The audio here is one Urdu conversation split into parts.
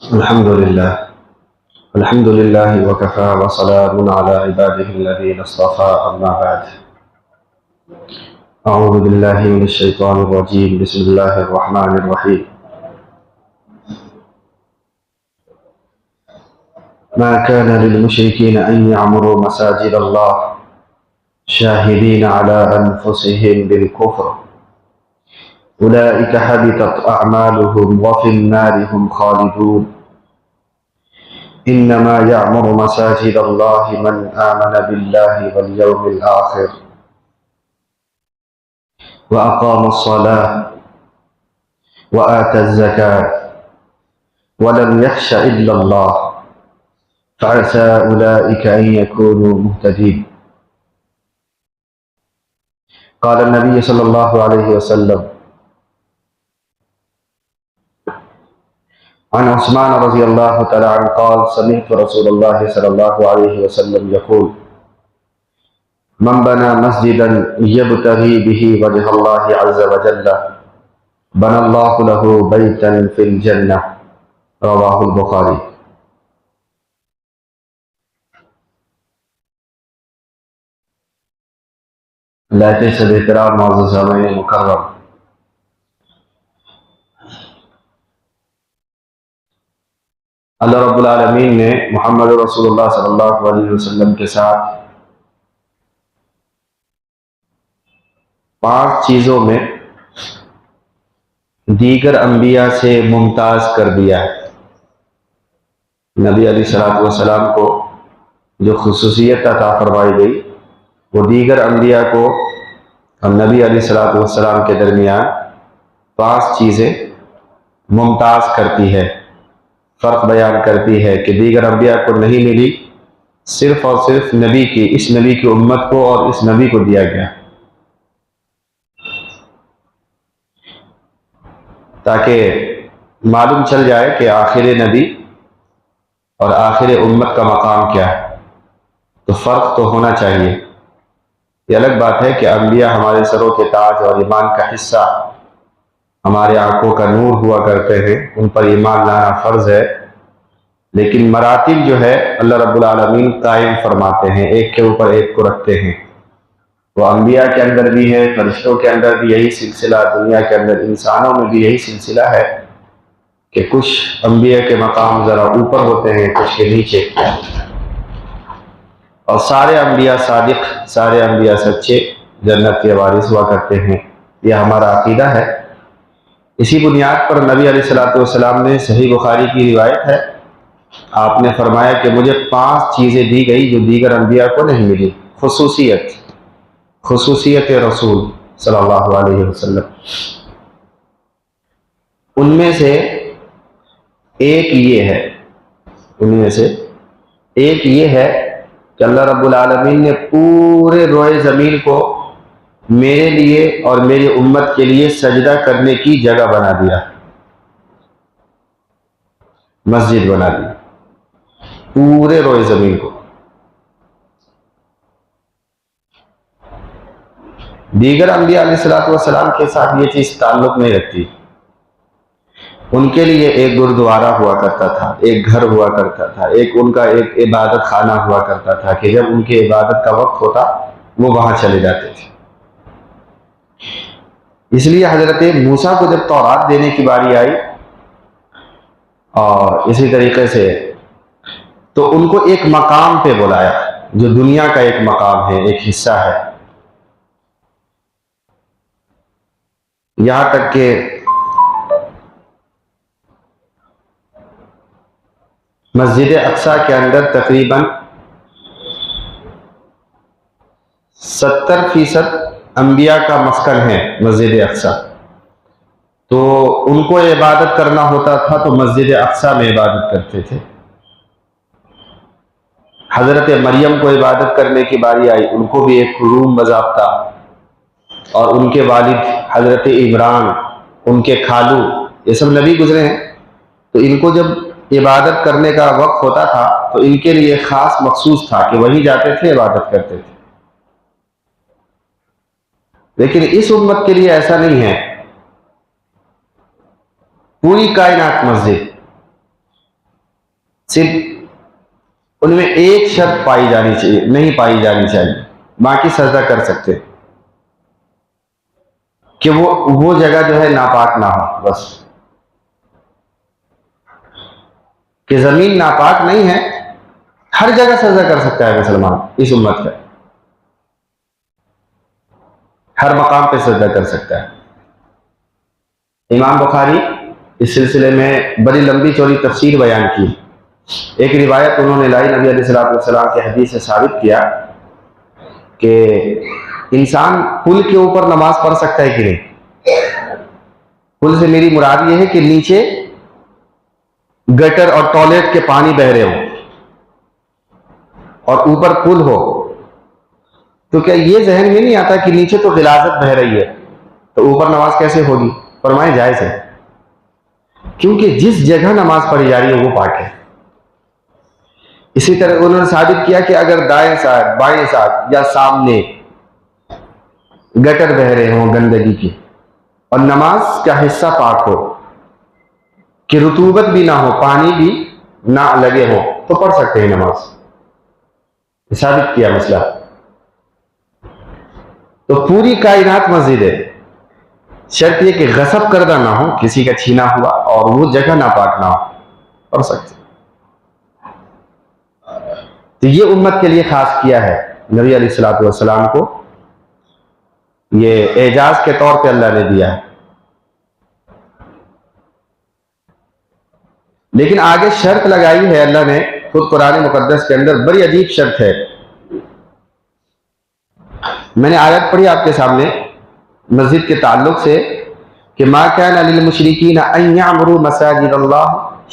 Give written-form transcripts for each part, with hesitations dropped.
الحمد لله وكفى وسلام على عباده الذين اصطفى أما بعد. أعوذ بالله من الشيطان الرجيم. بسم الله الرحمن الرحيم. ما كان للمشركين أن يعمروا مساجد الله شاهدين على أنفسهم بالكفر أولئك حبطت أعمالهم وفي النار هم خالدون. إنما يعمر مساجد الله من آمن بالله واليوم الآخر وأقام الصلاة وآتى الزكاة ولم يخش إلا الله فعسى أولئك أن يكونوا مهتدين. قال النبي صلى الله عليه وسلم عن عثمان رضي الله تعالى عنه قال سمعت رسول الله صلى الله عليه وسلم يقول من بنى مسجدا يبتغي به وجه الله عز وجل بنى الله له بيتا في الجنة. رواہ البخاری. لہتے سے احترام معزز سامعین مکرم، اللہ رب العالمین نے محمد رسول اللہ صلی اللہ علیہ وسلم کے ساتھ 5 چیزوں میں دیگر انبیاء سے ممتاز کر دیا ہے. نبی علیہ السلام کو جو خصوصیت عطا فرمائی گئی وہ دیگر انبیاء کو اور نبی علیہ السلام کے درمیان 5 چیزیں ممتاز کرتی ہے، فرق بیان کرتی ہے کہ دیگر انبیاء کو نہیں ملی، صرف اور صرف نبی کی، اس نبی کی امت کو اور اس نبی کو دیا گیا، تاکہ معلوم چل جائے کہ آخر نبی اور آخر امت کا مقام کیا ہے. تو فرق تو ہونا چاہیے. یہ الگ بات ہے کہ انبیاء ہمارے سروں کے تاج اور ایمان کا حصہ، ہمارے آنکھوں کا نور ہوا کرتے ہیں، ان پر ایمان لانا فرض ہے، لیکن مراتب جو ہے اللہ رب العالمین قائم فرماتے ہیں، ایک کے اوپر ایک کو رکھتے ہیں. وہ انبیاء کے اندر بھی ہے، فرشتوں کے اندر بھی یہی سلسلہ، دنیا کے اندر انسانوں میں بھی یہی سلسلہ ہے کہ کچھ انبیاء کے مقام ذرا اوپر ہوتے ہیں، کچھ کے نیچے. اور سارے انبیاء صادق، سارے انبیاء سچے جنت کے وارث ہوا کرتے ہیں. یہ ہمارا عقیدہ ہے. اسی بنیاد پر نبی علیہ السلام نے، صحیح بخاری کی روایت ہے، آپ نے فرمایا کہ مجھے 5 چیزیں دی گئی جو دیگر انبیاء کو نہیں ملی. خصوصیت رسول صلی اللہ علیہ وسلم. ان میں سے ایک یہ ہے کہ اللہ رب العالمین نے پورے روئے زمین کو میرے لیے اور میری امت کے لیے سجدہ کرنے کی جگہ بنا دیا، مسجد بنا دی پورے روئے زمین کو. دیگر انبیاء علیہ السلام کے ساتھ یہ چیز تعلق نہیں رکھتی. ان کے لیے ایک گردوارہ ہوا کرتا تھا، ایک گھر ہوا کرتا تھا، ان کا ایک عبادت خانہ ہوا کرتا تھا کہ جب ان کی عبادت کا وقت ہوتا وہ وہاں چلے جاتے تھے. اس لیے حضرت موسیٰ کو جب تورات دینے کی باری آئی اور اسی طریقے سے تو ان کو ایک مقام پہ بلایا جو دنیا کا ایک مقام ہے، ایک حصہ ہے. یہاں تک کہ مسجد اقصیٰ کے اندر تقریباً 70% انبیاء کا مسکن ہے مسجد اقصیٰ. تو ان کو عبادت کرنا ہوتا تھا تو مسجد اقصیٰ میں عبادت کرتے تھے. حضرت مریم کو عبادت کرنے کی باری آئی، ان کو بھی ایک روم باضابطہ، اور ان کے والد حضرت عمران، ان کے خالو، یہ سب نبی گزرے ہیں. تو ان کو جب عبادت کرنے کا وقت ہوتا تھا تو ان کے لیے خاص مخصوص تھا کہ وہیں جاتے تھے، عبادت کرتے تھے. لیکن اس امت کے لیے ایسا نہیں ہے. پوری کائنات مسجد، صرف ان میں ایک شرط پائی جانی چاہیے، نہیں پائی جانی چاہیے، باقی سجدہ کر سکتے، کہ وہ جگہ جو ہے ناپاک نہ ہو، بس کہ زمین ناپاک نہیں ہے، ہر جگہ سجدہ کر سکتا ہے مسلمان اس امت کا، ہر مقام پہ سجدہ کر سکتا ہے۔ امام بخاری اس سلسلے میں بڑی لمبی چوڑی تفسیر بیان کی۔ ایک روایت انہوں نے لائی، نبی علیہ السلام کے حدیث سے ثابت کیا کہ انسان پل کے اوپر نماز پڑھ سکتا ہے کہ نہیں۔ پل سے میری مراد یہ ہے کہ نیچے گٹر اور ٹوائلٹ کے پانی بہ رہے ہوں اور اوپر پل ہو، تو کیا یہ ذہن میں نہیں آتا کہ نیچے تو غلاظت بہ رہی ہے تو اوپر نماز کیسے ہوگی؟ فرمائے جائز ہے، کیونکہ جس جگہ نماز پڑھی جا رہی ہے وہ پاک ہے۔ اسی طرح انہوں نے ثابت کیا کہ اگر دائیں سائڈ، بائیں سائڈ یا سامنے گٹر بہ رہے ہوں گندگی کی اور نماز کا حصہ پاک ہو، کہ رطوبت بھی نہ ہو، پانی بھی نہ لگے ہو، تو پڑھ سکتے ہیں نماز۔ ثابت کیا مسئلہ۔ تو پوری کائنات مسجد ہے، شرط یہ کہ غصب کردہ نہ ہو، کسی کا چھینا ہوا اور وہ جگہ ناپاک نہ ہو، پڑھ سکتے۔ تو یہ امت کے لیے خاص کیا ہے نبی علیہ السلام کو، یہ اعجاز کے طور پہ اللہ نے دیا ہے۔ لیکن آگے شرط لگائی ہے اللہ نے خود قرآن مقدس کے اندر، بڑی عجیب شرط ہے۔ میں نے آیت پڑھی آپ کے سامنے مسجد کے تعلق سے کہ ما کان للمشرکین ان یعمروا مساجد اللہ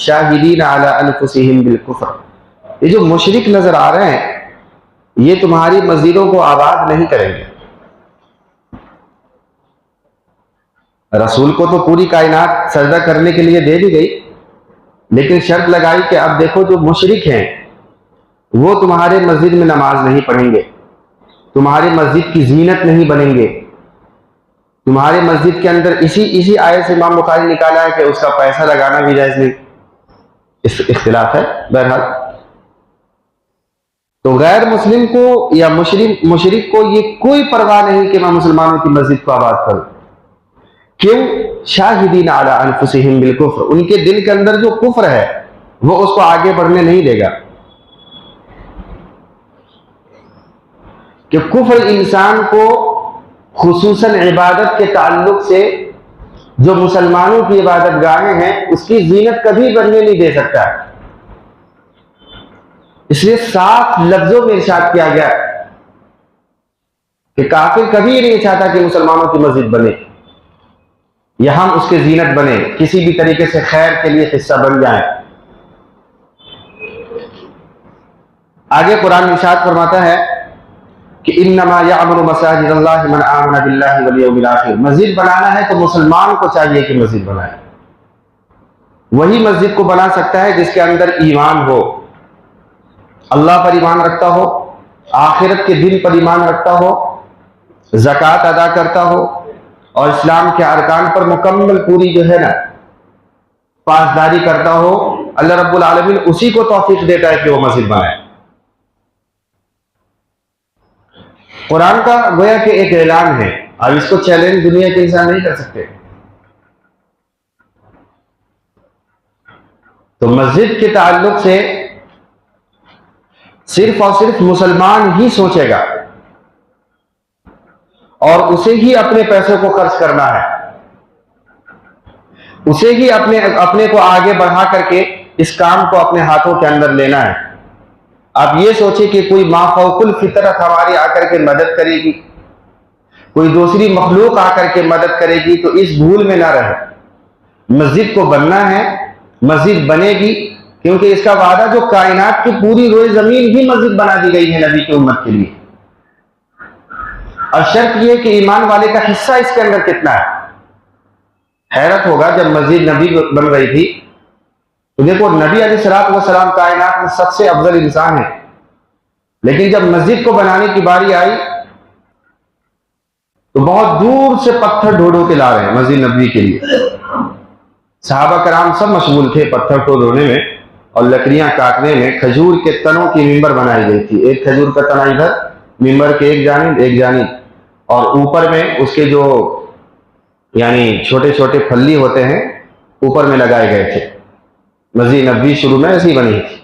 شاہدین علی انفسہم بالکفر۔ یہ جو مشرک نظر آ رہے ہیں یہ تمہاری مسجدوں کو آباد نہیں کریں گے۔ رسول کو تو پوری کائنات سجدہ کرنے کے لیے دے دی گئی، لیکن شرط لگائی کہ اب دیکھو جو مشرک ہیں وہ تمہارے مسجد میں نماز نہیں پڑھیں گے، تمہاری مسجد کی زینت نہیں بنیں گے، تمہاری مسجد کے اندر اسی آیت سے امام بخاری نکالا ہے کہ اس کا پیسہ لگانا بھی جائز نہیں۔ اس اختلاف ہے بہرحال۔ تو غیر مسلم کو یا مشرک کو یہ کوئی پرواہ نہیں کہ میں مسلمانوں کی مسجد کو آباد کروں۔ کیوں؟ شاہدین علی انفسہم بالکفر، ان کے دل کے اندر جو کفر ہے وہ اس کو آگے بڑھنے نہیں دے گا۔ کہ کفر انسان کو خصوصاً عبادت کے تعلق سے جو مسلمانوں کی عبادت گاہیں ہیں اس کی زینت کبھی بڑھنے نہیں دے سکتا، اس لیے صاف لفظوں میں ارشاد کیا گیا کہ کافر کبھی نہیں چاہتا کہ مسلمانوں کی مسجد بنے یا ہم اس کے زینت بنے، کسی بھی طریقے سے خیر کے لیے حصہ بن جائیں۔ آگے قرآن ارشاد فرماتا ہے کہ انما یعمر مساجد اللہ من آمن باللہ والیوم الآخر، مسجد بنانا ہے تو مسلمان کو چاہیے کہ مسجد بنائے۔ وہی مسجد کو بنا سکتا ہے جس کے اندر ایمان ہو، اللہ پر ایمان رکھتا ہو، آخرت کے دن پر ایمان رکھتا ہو، زکوٰۃ ادا کرتا ہو اور اسلام کے ارکان پر مکمل پوری جو ہے نا پاسداری کرتا ہو۔ اللہ رب العالمین اسی کو توفیق دیتا ہے کہ وہ مسجد بنائے۔ قرآن کا گویا کہ ایک اعلان ہے، اب اس کو چیلنج دنیا کے انسان نہیں کر سکتے۔ تو مسجد کے تعلق سے صرف اور صرف مسلمان ہی سوچے گا اور اسے ہی اپنے پیسوں کو خرچ کرنا ہے، اسے ہی اپنے کو آگے بڑھا کر کے اس کام کو اپنے ہاتھوں کے اندر لینا ہے۔ آپ یہ سوچیں کہ کوئی ما فوق الفطرت ہماری آ کر کے مدد کرے گی، کوئی دوسری مخلوق آ کر کے مدد کرے گی، تو اس بھول میں نہ رہے۔ مسجد کو بننا ہے، مسجد بنے گی، کیونکہ اس کا وعدہ جو کائنات کی پوری روئے زمین ہی مسجد بنا دی گئی ہے نبی کی امت کے لیے۔ اور شرط یہ کہ ایمان والے کا حصہ اس کے اندر کتنا ہے۔ حیرت ہوگا جب مسجد نبی بن رہی تھی تو دیکھو نبی علیہ السلام کائنات میں سب سے افضل انسان ہے، لیکن جب مسجد کو بنانے کی باری آئی تو بہت دور سے پتھر ڈھو کے لا رہے ہیں مسجد نبوی کے لیے۔ صحابہ کرام سب مشغول تھے پتھر کو ڈھونے میں اور لکڑیاں کاٹنے میں کھجور کے تنوں کی ممبر بنائی گئی تھی. ایک کھجور کا تنا ادھر ممبر کے ایک جانب اور اوپر میں اس کے جو یعنی چھوٹے چھوٹے پھلی ہوتے ہیں اوپر میں لگائے گئے تھے. مسجد نبوی شروع میں ایسی بنی تھی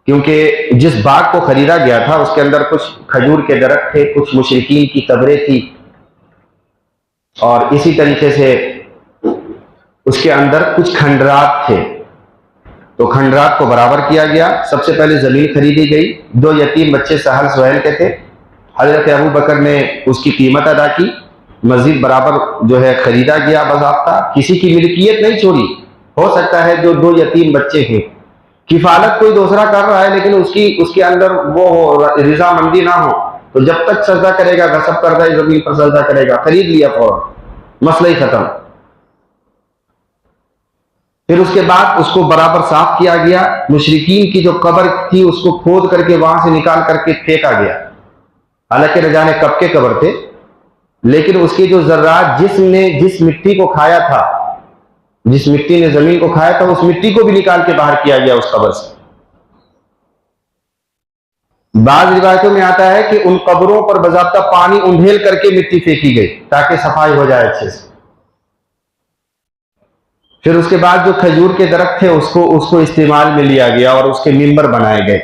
کیونکہ جس باغ کو خریدا گیا تھا اس کے اندر کچھ کھجور کے درخت تھے, کچھ مشرکین کی قبریں تھی, اور اسی طریقے سے اس کے اندر کچھ کھنڈرات تھے. تو کھنڈرات کو برابر کیا گیا. سب سے پہلے زمین خریدی گئی. 2 یتیم بچے سہل سہیل کے تھے. حضرت ابو بکر نے اس کی قیمت ادا کی. مسجد برابر جو ہے خریدا گیا باضابطہ, کسی کی ملکیت نہیں چھوڑی. ہو سکتا ہے جو 2 یتیم بچے ہیں کفالت کوئی دوسرا کر رہا ہے لیکن اس کے اندر وہ رضامندی نہ ہو, تو جب تک سجدہ کرے گا غصب کردہ زمین پر سجدہ کرے گا. خرید لیا فوراً, مسئلہ ہی ختم. پھر اس کے بعد اس کو برابر صاف کیا گیا. مشرکین کی جو قبر تھی اس کو کھود کر کے وہاں سے نکال کر کے پھینکا گیا. حالانکہ نہ جانے کب کے قبر تھے, لیکن اس کے جو ذرات جس مٹی کو کھایا تھا, جس مٹی نے زمین کو کھایا تھا, اس مٹی کو بھی نکال کے باہر کیا گیا اس قبر سے. بعض روایتوں میں آتا ہے کہ ان قبروں پر باضابطہ پانی انڈھیل کر کے مٹی پھینکی گئی تاکہ صفائی ہو جائے اچھے سے. پھر اس کے بعد جو کھجور کے درخت تھے اس کو استعمال میں لیا گیا اور اس کے ممبر بنائے گئے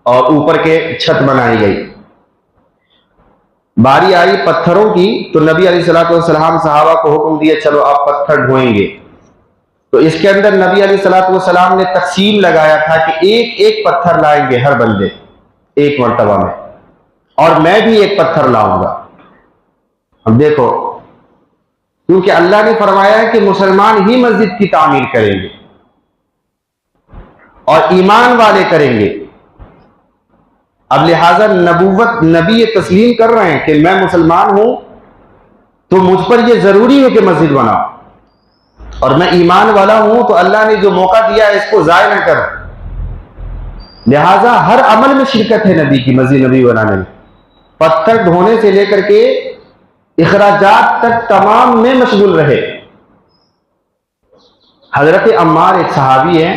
اور اوپر کے چھت بنائی گئی. باری آئی پتھروں کی تو نبی علیہ الصلوۃ والسلام صحابہ کو حکم دیا چلو آپ پتھر ڈھوئیں گے. تو اس کے اندر نبی علیہ الصلوۃ والسلام نے تقسیم لگایا تھا کہ ایک پتھر لائیں گے ہر بندے ایک مرتبہ میں, اور میں بھی ایک پتھر لاؤں گا. اب دیکھو, کیونکہ اللہ نے فرمایا ہے کہ مسلمان ہی مسجد کی تعمیر کریں گے اور ایمان والے کریں گے. اب لہذا نبوت نبی یہ تسلیم کر رہے ہیں کہ میں مسلمان ہوں تو مجھ پر یہ ضروری ہے کہ مسجد بناؤں, اور میں ایمان والا ہوں تو اللہ نے جو موقع دیا ہے اس کو ضائع نہ کروں. لہذا ہر عمل میں شرکت ہے نبی کی مسجد نبی بنانے میں. پتھر ڈھونے سے لے کر کے اخراجات تک تمام میں مشغول رہے. حضرت عمار ایک صحابی ہیں,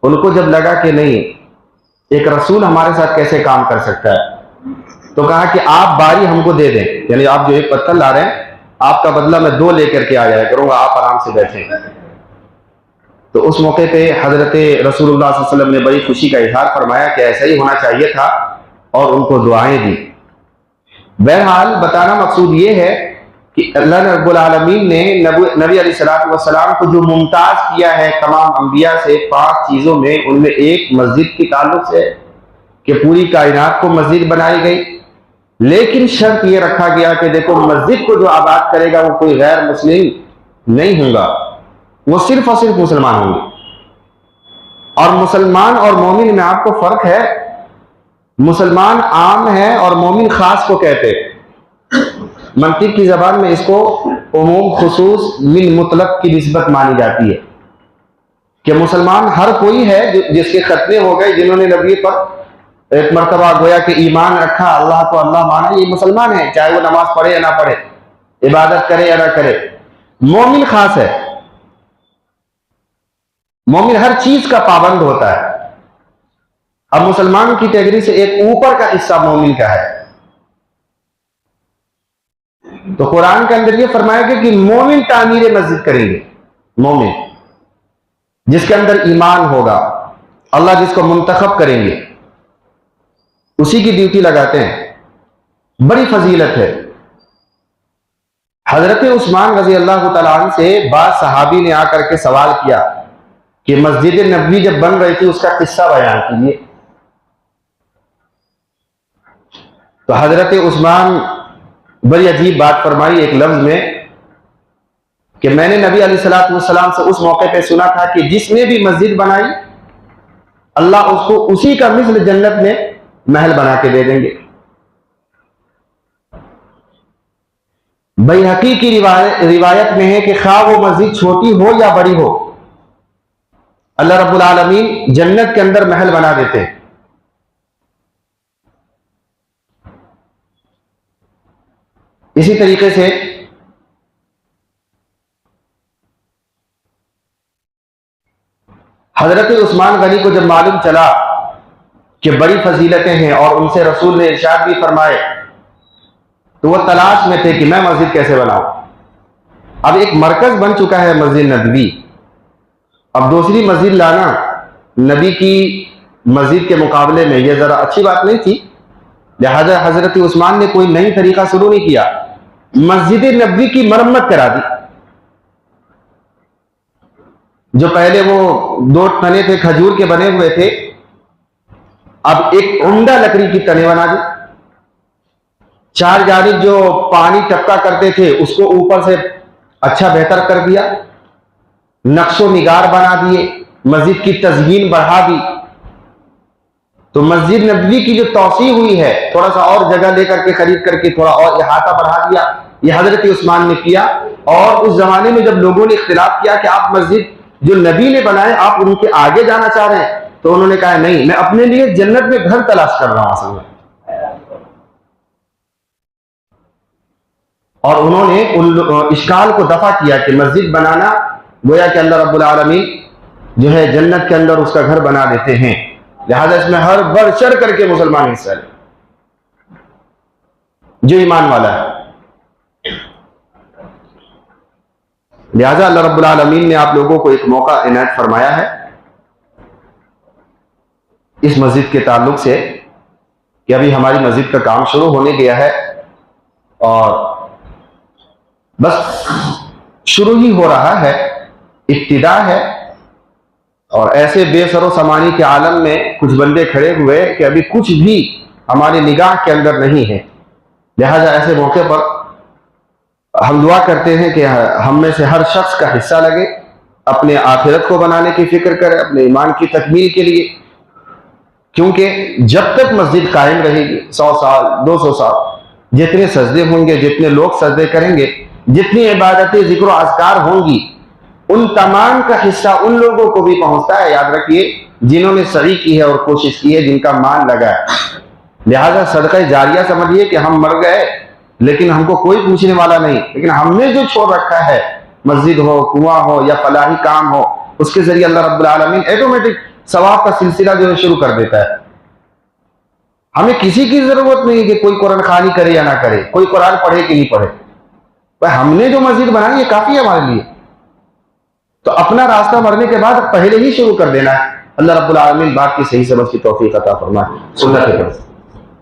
ان کو جب لگا کہ نہیں ایک رسول ہمارے ساتھ کیسے کام کر سکتا ہے, تو کہا کہ آپ باری ہم کو دے دیں, یعنی آپ جو ایک پتھر لا رہے ہیں آپ کا بدلہ میں 2 لے کر کے آ جایا کروں گا, آپ آرام سے بیٹھیں. تو اس موقع پہ حضرت رسول اللہ صلی اللہ علیہ وسلم نے بڑی خوشی کا اظہار فرمایا کہ ایسا ہی ہونا چاہیے تھا, اور ان کو دعائیں دی. بہرحال بتانا مقصود یہ ہے کہ اللہ رب العالمین نے نبی علیہ الصلوۃ والسلام کو جو ممتاز کیا ہے تمام انبیاء سے 5 چیزوں میں, ان میں ایک مسجد کے تعلق سے کہ پوری کائنات کو مسجد بنائی گئی. لیکن شرط یہ رکھا گیا کہ دیکھو مسجد کو جو آباد کرے گا وہ کوئی غیر مسلم نہیں ہوگا, وہ صرف اور صرف مسلمان ہوں گے. اور مسلمان اور مومن میں آپ کو فرق ہے, مسلمان عام ہے اور مومن خاص کو کہتے. منطق کی زبان میں اس کو عموم خصوص من مطلق کی نسبت مانی جاتی ہے کہ مسلمان ہر کوئی ہے جس کے ختنے ہو گئے, جنہوں نے نبی پر ایک مرتبہ گویا کہ ایمان رکھا, اللہ کو اللہ مانا, یہ مسلمان ہے, چاہے وہ نماز پڑھے یا نہ پڑھے, عبادت کرے یا نہ کرے. مومن خاص ہے, مومن ہر چیز کا پابند ہوتا ہے. اب مسلمان کی کیٹیگری سے ایک اوپر کا حصہ مومن کا ہے. تو قرآن کے اندر یہ فرمایا گیا کہ مومن تعمیر مسجد کریں گے. مومن جس کے اندر ایمان ہوگا, اللہ جس کو منتخب کریں گے اسی کی ڈیوٹی لگاتے ہیں. بڑی فضیلت ہے. حضرت عثمان رضی اللہ تعالیٰ عنہ سے بعض صحابی نے آ کر کے سوال کیا کہ مسجد نبوی جب بن رہی تھی اس کا قصہ بیان کیجیے. تو حضرت عثمان بڑی عجیب بات فرمائی ایک لفظ میں کہ میں نے نبی علیہ الصلوۃ والسلام سے اس موقع پہ سنا تھا کہ جس نے بھی مسجد بنائی اللہ اس کو اسی کا مثل جنت میں محل بنا کے دے دیں گے. بیہقی کی روایت میں ہے کہ خواہ وہ مسجد چھوٹی ہو یا بڑی ہو, اللہ رب العالمین جنت کے اندر محل بنا دیتے ہیں. اسی طریقے سے حضرت عثمان غنی کو جب معلوم چلا کہ بڑی فضیلتیں ہیں اور ان سے رسول نے ارشاد بھی فرمائے، تو وہ تلاش میں تھے کہ میں مسجد کیسے بناؤں۔ اب ایک مرکز بن چکا ہے مسجد نبوی، اب دوسری مسجد لانا نبی کی مسجد کے مقابلے میں یہ ذرا اچھی بات نہیں تھی، لہذا حضرت عثمان نے کوئی نئی طریقہ شروع نہیں کیا، مسجد نبوی کی مرمت کرا دی۔ جو پہلے وہ 2 تنے تھے کھجور کے بنے ہوئے تھے، اب ایک عمدہ لکڑی کی تنے بنا دی، 4 جانب جو پانی ٹپکا کرتے تھے اس کو اوپر سے اچھا بہتر کر دیا، نقش و نگار بنا دیے، مسجد کی تزئین بڑھا دی۔ تو مسجد نبوی کی جو توسیع ہوئی ہے، تھوڑا سا اور جگہ لے کر کے خرید کر کے تھوڑا اور احاطہ بڑھا دیا، یہ حضرت عثمان نے کیا۔ اور اس زمانے میں جب لوگوں نے اختلاف کیا کہ آپ مسجد جو نبی نے بنائے آپ ان کے آگے جانا چاہ رہے ہیں، تو انہوں نے کہا نہیں، میں اپنے لیے جنت میں گھر تلاش کر رہا ہوں اصل میں۔ اور انہوں نے ان اشکال کو دفع کیا کہ مسجد بنانا گویا کہ اللہ رب العالمین جو ہے جنت کے اندر اس کا گھر بنا دیتے ہیں، لہذا اس میں ہر بڑھ چڑھ کر کے مسلمان حصہ لے جو ایمان والا ہے۔ لہذا اللہ رب العالمین نے آپ لوگوں کو ایک موقع عنایت فرمایا ہے اس مسجد کے تعلق سے کہ ابھی ہماری مسجد کا کام شروع ہونے گیا ہے اور بس شروع ہی ہو رہا ہے، ابتدا ہے، اور ایسے بے سر و سامانی کے عالم میں کچھ بندے کھڑے ہوئے کہ ابھی کچھ بھی ہماری نگاہ کے اندر نہیں ہے، لہذا ایسے موقع پر ہم دعا کرتے ہیں کہ ہم میں سے ہر شخص کا حصہ لگے، اپنے آخرت کو بنانے کی فکر کرے، اپنے ایمان کی تکمیل کے لیے، کیونکہ جب تک مسجد قائم رہے گی 100 سال 200 سال جتنے سجدے ہوں گے، جتنے لوگ سجدے کریں گے، جتنی عبادتیں ذکر و اذکار ہوں گی، ان تمام کا حصہ ان لوگوں کو بھی پہنچتا ہے، یاد رکھیے، جنہوں نے سعی کی ہے اور کوشش کی ہے، جن کا مان لگا ہے۔ لہذا صدقہ جاریہ سمجھیے کہ ہم مر گئے لیکن ہم کو کوئی پوچھنے والا نہیں، لیکن ہم نے جو چھوڑ رکھا ہے، مسجد ہو، کنواں ہو یا فلاحی کام ہو، اس کے ذریعے اللہ رب العالمین آٹومیٹک ثواب کا سلسلہ جو ہے شروع کر دیتا ہے۔ ہمیں کسی کی ضرورت نہیں کہ کوئی قرآن خوانی کرے یا نہ کرے، کوئی قرآن پڑھے کہ نہیں پڑھے، ہم نے جو مسجد بنائی یہ کافی ہے ہمارے لیے۔ تو اپنا راستہ مرنے کے بعد پہلے ہی شروع کر دینا ہے۔ اللہ رب العالمین بات کی صحیح سمجھ کی توفیق عطا فرمائے۔ سنت ہے۔